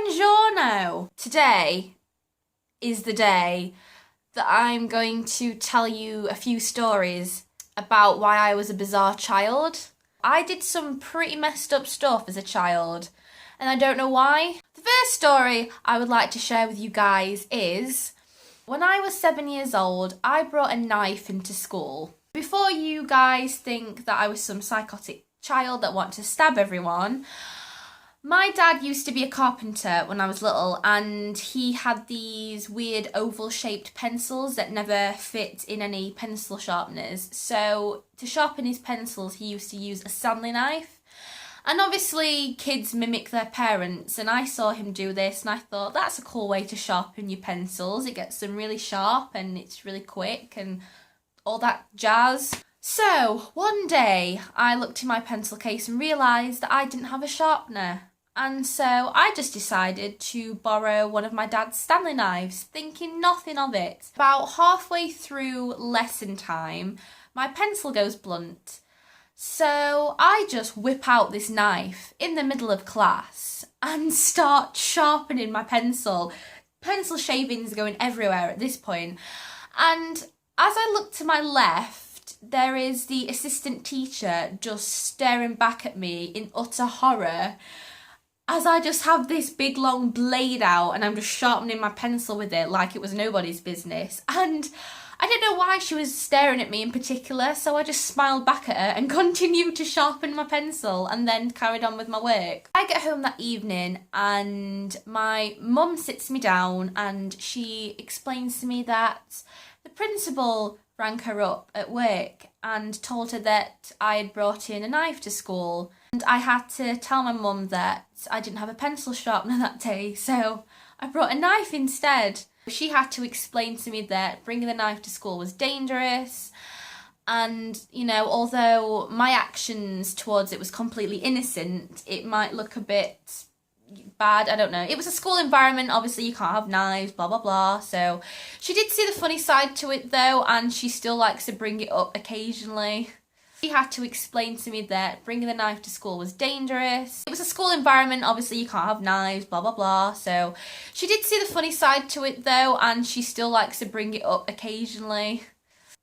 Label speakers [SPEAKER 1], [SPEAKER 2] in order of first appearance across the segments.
[SPEAKER 1] Buongiorno! Today is the day that I'm going to tell you a few stories about why I was a bizarre child. I did some pretty messed up stuff as a child, and I don't know why. The first story I would like to share with you guys is, when I was 7 years old, I brought a knife into school. Before you guys think that I was some psychotic child that wanted to stab everyone, my dad used to be a carpenter when I was little, and he had these weird oval-shaped pencils that never fit in any pencil sharpeners. So to sharpen his pencils, he used to use a Stanley knife. And obviously kids mimic their parents, and I saw him do this and I thought, that's a cool way to sharpen your pencils. It gets them really sharp and it's really quick and all that jazz. So one day I looked in my pencil case and realised that I didn't have a sharpener. And so I just decided to borrow one of my dad's Stanley knives, thinking nothing of it. About halfway through lesson time, my pencil goes blunt. So I just whip out this knife in the middle of class and start sharpening my pencil. Pencil shavings going everywhere at this point. And as I look to my left, there is the assistant teacher just staring back at me in utter horror, as I just have this big long blade out and I'm just sharpening my pencil with it like it was nobody's business. And I don't know why she was staring at me in particular, so I just smiled back at her and continued to sharpen my pencil and then carried on with my work. I get home that evening and my mum sits me down and she explains to me that the principal rang her up at work and told her that I had brought in a knife to school. And I had to tell my mum that I didn't have a pencil sharpener that day, so I brought a knife instead. She had to explain to me that bringing the knife to school was dangerous, and, you know, although my actions towards it was completely innocent, it might look a bit bad, I don't know. It was a school environment, obviously you can't have knives, blah blah blah. So she did see the funny side to it though, and she still likes to bring it up occasionally. She had to explain to me that bringing the knife to school was dangerous. It was a school environment, obviously you can't have knives, blah blah blah. So she did see the funny side to it though, and she still likes to bring it up occasionally.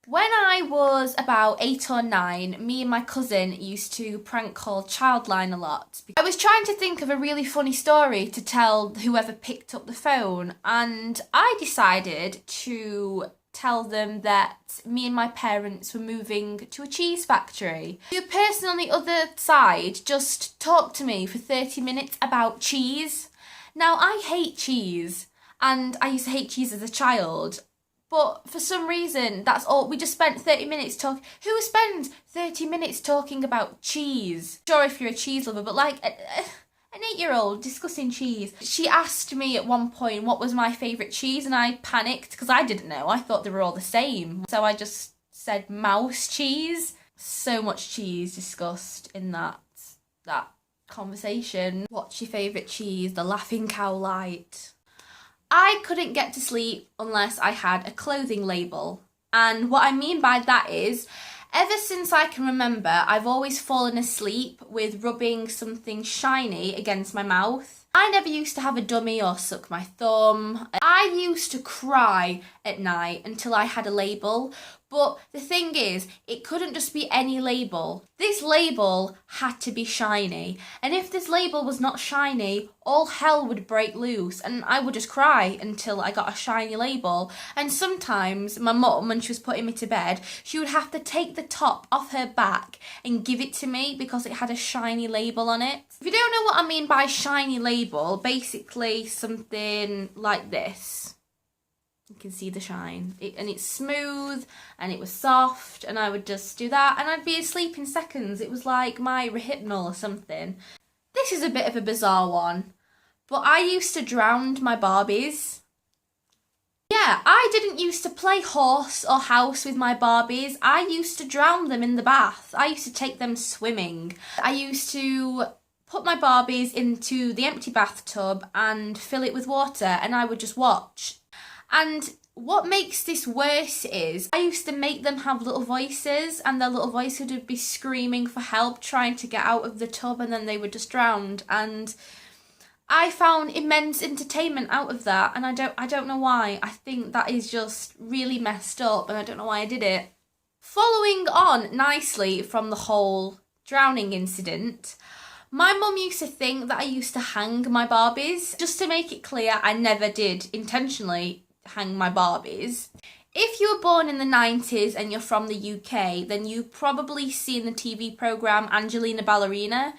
[SPEAKER 1] When I was about 8 or 9, me and my cousin used to prank call Childline a lot. I was trying to think of a really funny story to tell whoever picked up the phone, and I decided to tell them that me and my parents were moving to a cheese factory. The person on the other side just talked to me for 30 minutes about cheese. Now, I hate cheese, and I used to hate cheese as a child. But for some reason, that's all. We just spent 30 minutes talking. Who spends 30 minutes talking about cheese? Sure, if you're a cheese lover, but like an 8-year-old discussing cheese. She asked me at one point what was my favourite cheese, and I panicked because I didn't know. I thought they were all the same. So I just said mouse cheese. So much cheese discussed in that conversation. What's your favourite cheese? The Laughing Cow Light. I couldn't get to sleep unless I had a clothing label. And what I mean by that is, ever since I can remember, I've always fallen asleep with rubbing something shiny against my mouth. I never used to have a dummy or suck my thumb. I used to cry at night until I had a label. But the thing is, it couldn't just be any label. This label had to be shiny. And if this label was not shiny, all hell would break loose and I would just cry until I got a shiny label. And sometimes my mum, when she was putting me to bed, she would have to take the top off her back and give it to me because it had a shiny label on it. If you don't know what I mean by shiny label, basically something like this. You can see the shine. And it's smooth and it was soft, and I would just do that and I'd be asleep in seconds. It was like my Rehypnol or something. This is a bit of a bizarre one, but I used to drown my Barbies. Yeah, I didn't used to play horse or house with my Barbies. I used to drown them in the bath. I used to take them swimming. I used to put my Barbies into the empty bathtub and fill it with water, and I would just watch. And what makes this worse is I used to make them have little voices, and their little voices would be screaming for help, trying to get out of the tub, and then they were just drowned. And I found immense entertainment out of that, and I don't know why. I think that is just really messed up, and I don't know why I did it. Following on nicely from the whole drowning incident, my mum used to think that I used to hang my Barbies. Just to make it clear, I never did intentionally hang my Barbies. If you were born in the 90s and you're from the UK, then you've probably seen the TV programme Angelina Ballerina.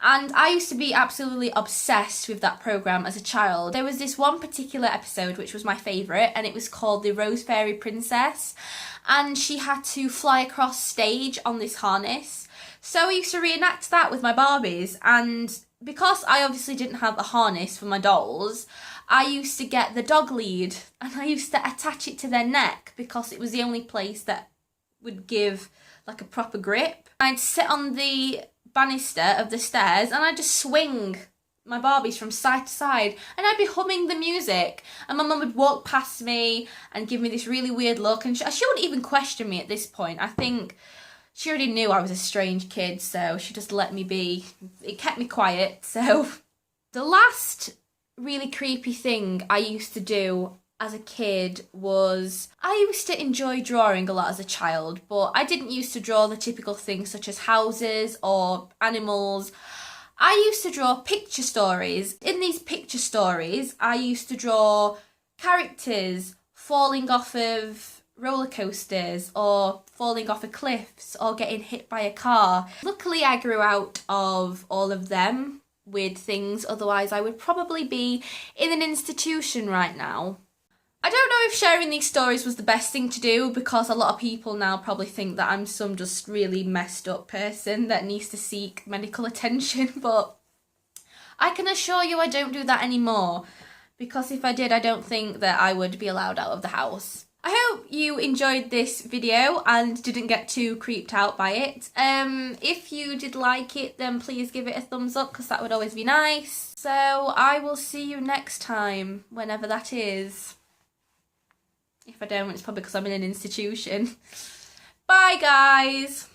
[SPEAKER 1] And I used to be absolutely obsessed with that programme as a child. There was this one particular episode which was my favourite, and it was called The Rose Fairy Princess. And she had to fly across stage on this harness. So I used to reenact that with my Barbies, and because I obviously didn't have a harness for my dolls, I used to get the dog lead and I used to attach it to their neck because it was the only place that would give like a proper grip. I'd sit on the banister of the stairs and I'd just swing my Barbies from side to side, and I'd be humming the music, and my mum would walk past me and give me this really weird look, and she wouldn't even question me at this point. I think she already knew I was a strange kid, so she just let me be. It kept me quiet. So the last really creepy thing I used to do as a kid was I used to enjoy drawing a lot as a child, but I didn't used to draw the typical things such as houses or animals. I used to draw picture stories. In these picture stories, I used to draw characters falling off of roller coasters or falling off of cliffs or getting hit by a car. Luckily, I grew out of all of them weird things, otherwise I would probably be in an institution right now. I don't know if sharing these stories was the best thing to do, because a lot of people now probably think that I'm some just really messed up person that needs to seek medical attention, but I can assure you I don't do that anymore, because if I did, I don't think that I would be allowed out of the house. I hope you enjoyed this video and didn't get too creeped out by it. If you did like it, then please give it a thumbs up, because that would always be nice. So I will see you next time, whenever that is. If I don't, it's probably because I'm in an institution. Bye, guys!